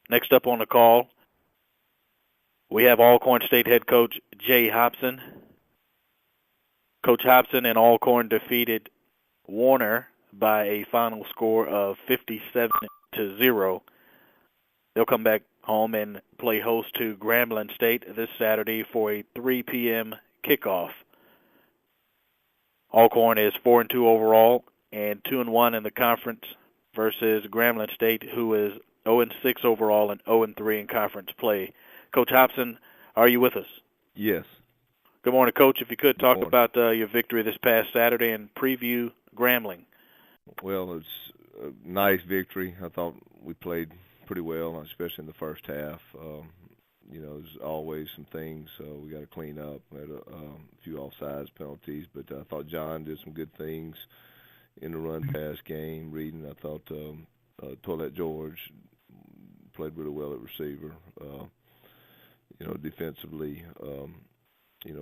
Next up on the call, we have Alcorn State head coach Jay Hopson. Coach Hopson and Alcorn defeated Warner by a final score of 57-0. They'll come back home and play host to Grambling State this Saturday for a 3 p.m. kickoff. Alcorn is 4-2 overall and 2-1 in the conference versus Grambling State, who is 0-6 overall and 0-3 in conference play. Coach Hopson, are you with us? Yes. Good morning, Coach. If you could talk about your victory this past Saturday and preview Grambling. Well, it's a nice victory. I thought we played pretty well, especially in the first half. There's always some things we got to clean up. We had a few offsides penalties, but I thought John did some good things in the run-pass game. Reading, I thought Toilette George played really well at receiver. Defensively,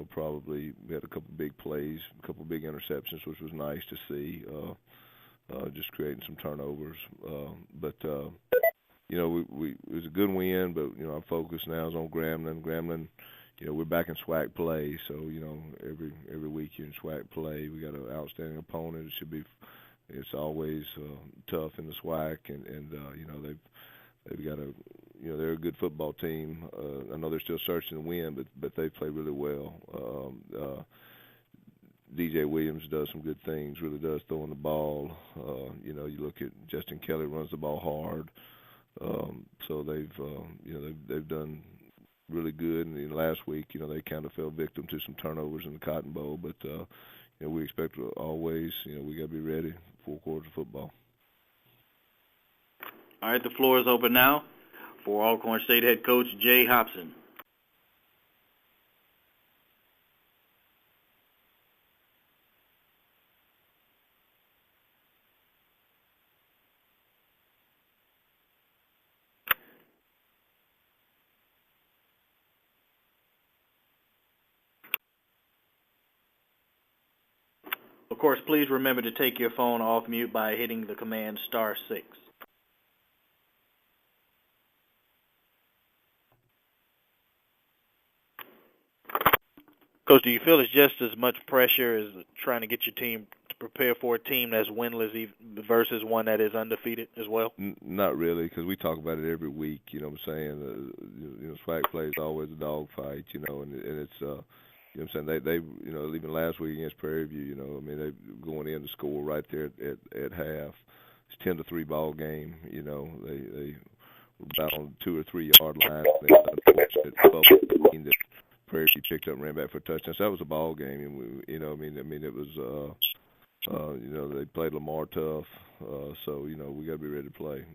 probably we had a couple big plays, a couple big interceptions, which was nice to see. Just creating some turnovers, it was a good win. But our focus now is on Grambling. Grambling, we're back in SWAC play, so every week you're in SWAC play. We got an outstanding opponent. It's always tough in the SWAC, and they've got they're a good football team. I know they're still searching to win, but they play really well. DJ Williams does some good things, really does throwing the ball. You look at Justin Kelly runs the ball hard. So they've done really good. And last week, they kind of fell victim to some turnovers in the Cotton Bowl. But we expect to always, we got to be ready for 4 quarters of football. All right, the floor is open now for Alcorn State head coach Jay Hopson. Of course, please remember to take your phone off mute by hitting the command *6. Coach, do you feel it's just as much pressure as trying to get your team to prepare for a team that's winless versus one that is undefeated as well? Not really, because we talk about it every week. You know what I'm saying? SWAC play is always a dogfight. And it's what I'm saying? They even last week against Prairie View, they going in to score right there at half. It's 10-3 ball game. They were about on the 2 or 3 yard line. That Prairie View picked up and ran back for a touchdown. So that was a ball game, and it was they played Lamar tough. So we got to be ready to play.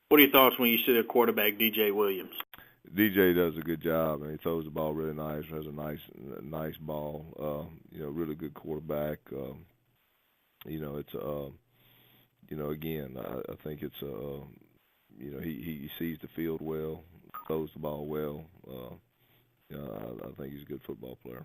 What are your thoughts when you see the quarterback, DJ Williams? DJ does a good job, and he throws the ball really nice. Has a nice ball. Really good quarterback. It's again, I think it's he sees the field well, throws the ball well. I think he's a good football player.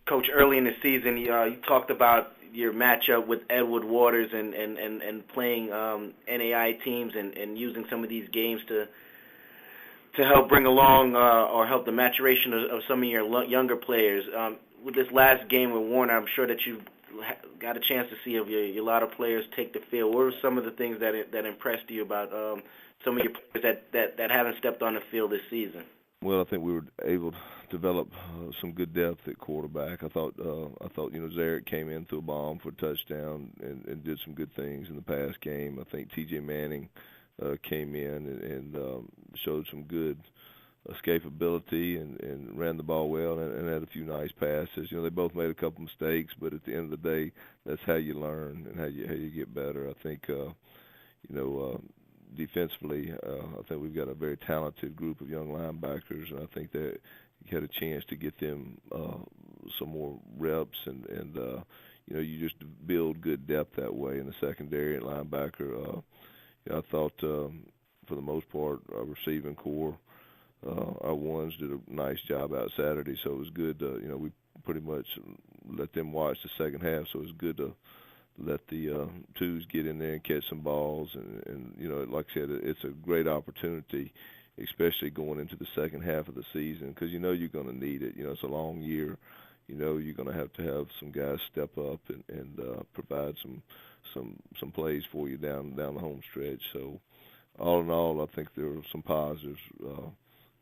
Coach, early in the season, you talked about your matchup with Edward Waters and playing NAI teams and using some of these games to help bring along or help the maturation of some of your younger players. With this last game with Warner, I'm sure that you got a chance to see a lot of players take the field. What were some of the things that impressed you about some of your players that haven't stepped on the field this season? Well, I think we were able to develop some good depth at quarterback. I thought Zarek came in, threw a bomb for a touchdown, and did some good things in the past game. I think T.J. Manning came in and showed some good escapability and ran the ball well and had a few nice passes. They both made a couple mistakes, but at the end of the day, that's how you learn and how you get better. I think defensively, I think we've got a very talented group of young linebackers, and I think that you had a chance to get them some more reps, and you just build good depth that way in the secondary and linebacker. I thought for the most part, our receiving core. Our ones did a nice job out Saturday, so it was good. We pretty much let them watch the second half, so it was good to let the twos get in there and catch some balls. And like I said, it's a great opportunity, especially going into the second half of the season, because you're going to need it. It's a long year. You're going to have some guys step up and provide some plays for you down the home stretch. So all in all, I think there were some positives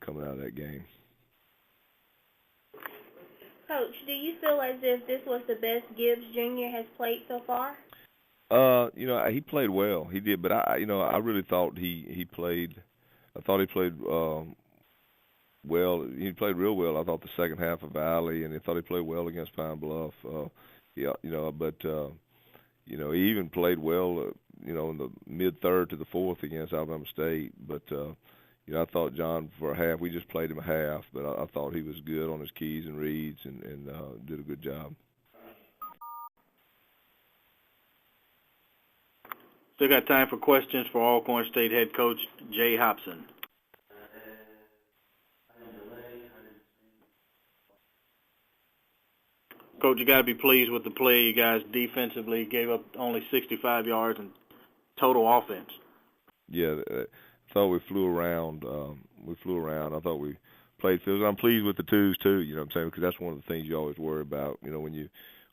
coming out of that game. Coach, do you feel as if this was the best Gibbs Jr. has played so far? He played well. He did, but I really thought he played. I thought he played well. He played real well. I thought the second half of Valley, and I thought he played well against Pine Bluff. He even played well, in the mid-third to the fourth against Alabama State. But I thought John, for a half, we just played him a half, but I thought he was good on his keys and reads and did a good job. Still got time for questions for Alcorn State head coach Jay Hopson. Coach, you got to be pleased with the play. You guys defensively gave up only 65 yards in total offense. Yeah, I thought we flew around. I thought we played fields. I'm pleased with the twos too. You know what I'm saying? Because that's one of the things you always worry about.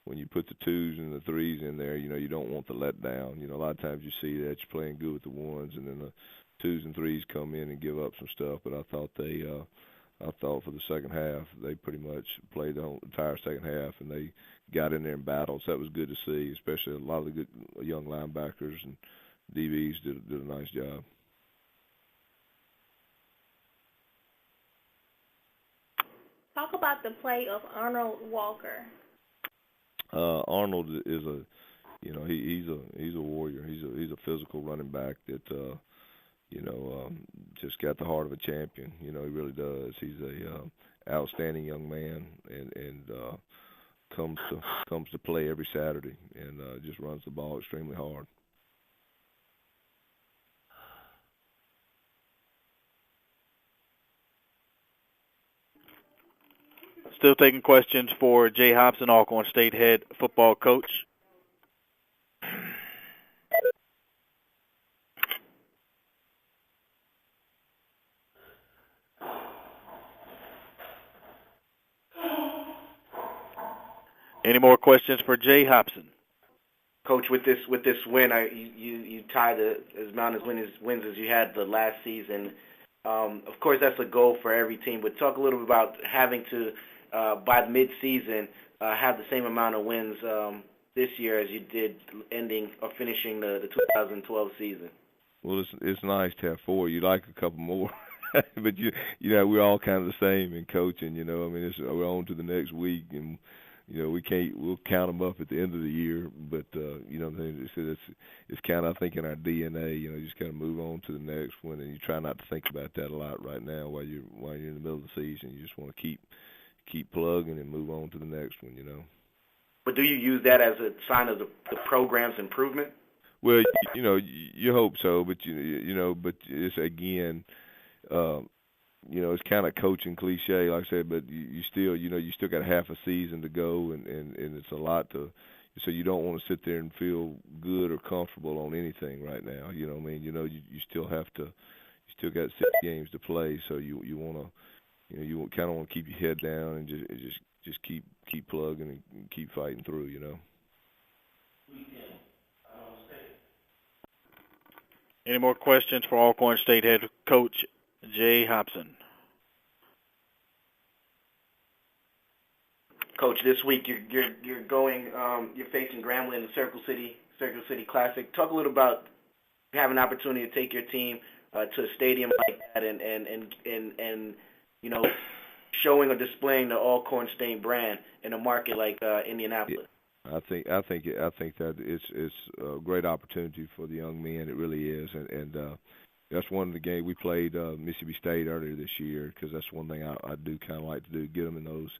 When you put the twos and the threes in there, you don't want the letdown. A lot of times you see that you're playing good with the ones, and then the twos and threes come in and give up some stuff. But I thought for the second half, they pretty much played the entire second half, and they got in there and battled. So that was good to see, especially a lot of the good young linebackers and DBs did a nice job. Talk about the play of Arnold Walker. Arnold is he's a warrior. He's a physical running back that just got the heart of a champion. He really does. He's a outstanding young man and comes to play every Saturday and just runs the ball extremely hard. Still taking questions for Jay Hopson, Alcorn State head football coach. Any more questions for Jay Hopson? Coach, with this win, you tied as amount of wins as you had the last season. Of course, that's a goal for every team. But talk a little bit about having to, by mid-season, have the same amount of wins this year as you did finishing the 2012 season. Well, it's nice to have 4. You'd like a couple more. But we're all kind of the same in coaching. We're on to the next week, and we'll count them up at the end of the year. But it's kind of, I think, in our DNA. You just kind of move on to the next one, and you try not to think about that a lot right now while you're in the middle of the season. You just want to keep plugging and move on to the next one. But do you use that as a sign of the program's improvement? Well, you hope so, but but it's again. It's kind of coaching cliche, like I said, but you still got half a season to go, and it's a lot so you don't want to sit there and feel good or comfortable on anything right now. You know what I mean? You still got 6 games to play, so you want to, you kind of want to keep your head down and just keep plugging and keep fighting through. Any more questions for Alcorn State head coach Jay Hopson? Coach, this week you're going you're facing Grambling in the Circle City Classic. Talk a little about having an opportunity to take your team to a stadium like that and showing or displaying the Alcorn State brand in a market like Indianapolis. I think that it's a great opportunity for the young men. It really is, and that's one of the games we played Mississippi State earlier this year, because that's one thing I do kind of like to do, get them in those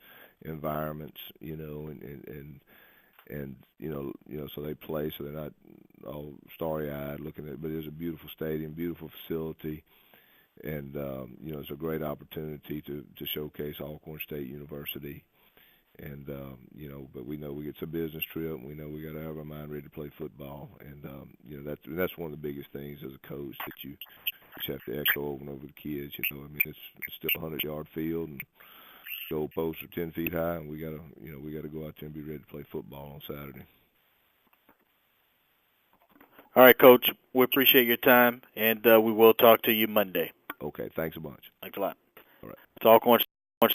environments, and and so they play, so they're not all starry-eyed looking at it. But it's a beautiful stadium, beautiful facility, and it's a great opportunity to showcase Alcorn State University. And but we know it's a business trip, and we know we got to have our mind ready to play football. And that's one of the biggest things as a coach that you just have to echo over and over the kids. It's still a 100-yard field, and goalposts are 10 feet high, and we gotta go out there and be ready to play football on Saturday. All right, Coach. We appreciate your time, and we will talk to you Monday. Okay, thanks a bunch. Thanks a lot. All right. It's Alcorn